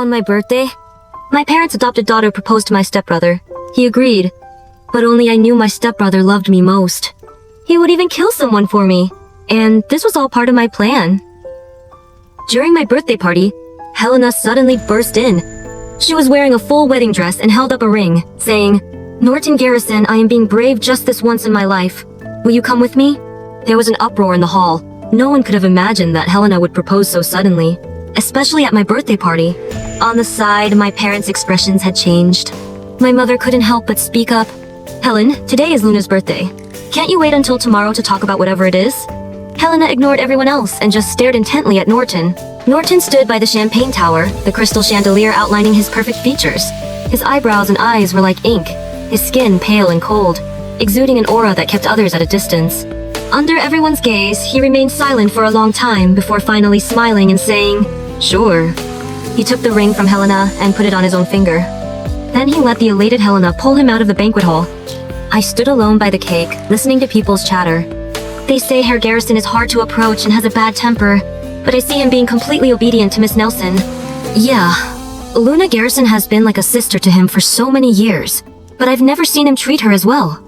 On my birthday, my parents' adopted daughter proposed to my stepbrother. He agreed, but only I knew my stepbrother loved me most. He would even kill someone for me, and this was all part of my plan. During my birthday party, Helena suddenly burst in. She was wearing a full wedding dress and held up a ring, saying, "Norton Garrison, I am being brave just this once in my life. Will you come with me?" There was an uproar in the hall. No one could have imagined that Helena would propose so suddenly, especially at my birthday party. On the side, my parents' expressions had changed. My mother couldn't help but speak up. "Helen, today is Luna's birthday. Can't you wait until tomorrow to talk about whatever it is?" Helena ignored everyone else and just stared intently at Norton. Norton stood by the champagne tower, the crystal chandelier outlining his perfect features. His eyebrows and eyes were like ink, his skin pale and cold, exuding an aura that kept others at a distance. Under everyone's gaze, he remained silent for a long time before finally smiling and saying, "Sure." He took the ring from Helena and put it on his own finger. Then he let the elated Helena pull him out of the banquet hall. I stood alone by the cake, listening to people's chatter. They say Herr Garrison is hard to approach and has a bad temper, but I see him being completely obedient to Miss Nelson. Yeah, Luna Garrison has been like a sister to him for so many years, but I've never seen him treat her as well.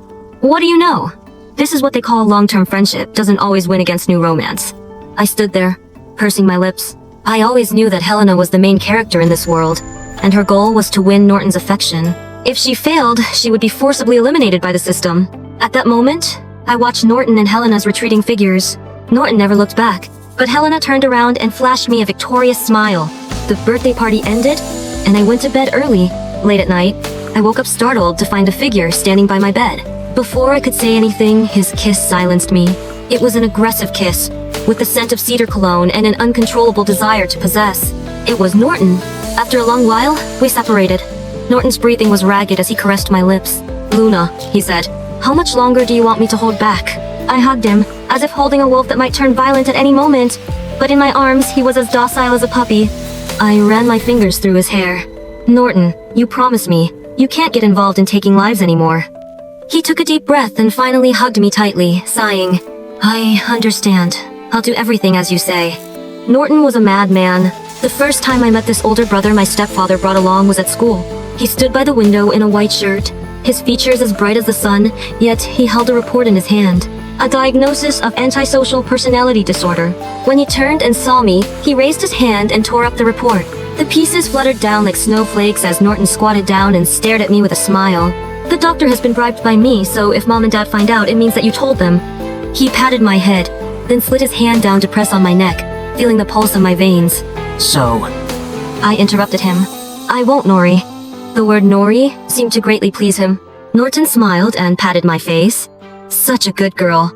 What do you know? This is what they call long-term friendship doesn't always win against new romance. I stood there, pursing my lips. I always knew that Helena was the main character in this world, and her goal was to win Norton's affection. If she failed, she would be forcibly eliminated by the system. At that moment, I watched Norton and Helena's retreating figures. Norton never looked back, but Helena turned around and flashed me a victorious smile. The birthday party ended, and I went to bed early. Late at night, I woke up startled to find a figure standing by my bed. Before I could say anything, his kiss silenced me. It was an aggressive kiss, with the scent of cedar cologne and an uncontrollable desire to possess. It was Norton. After a long while, we separated. Norton's breathing was ragged as he caressed my lips. "Luna," he said, "how much longer do you want me to hold back?" I hugged him, as if holding a wolf that might turn violent at any moment. But in my arms, he was as docile as a puppy. I ran my fingers through his hair. "Norton, you promised me. You can't get involved in taking lives anymore." He took a deep breath and finally hugged me tightly, sighing, "I understand. I'll do everything as you say." Norton was a madman. The first time I met this older brother my stepfather brought along was at school. He stood by the window in a white shirt, his features as bright as the sun, yet he held a report in his hand. A diagnosis of antisocial personality disorder. When he turned and saw me, he raised his hand and tore up the report. The pieces fluttered down like snowflakes as Norton squatted down and stared at me with a smile. "The doctor has been bribed by me, so if Mom and Dad find out, it means that you told them." He patted my head, then slid his hand down to press on my neck, feeling the pulse of my veins. "So?" I interrupted him. "I won't, Nori." The word Nori seemed to greatly please him. Norton smiled and patted my face. "Such a good girl.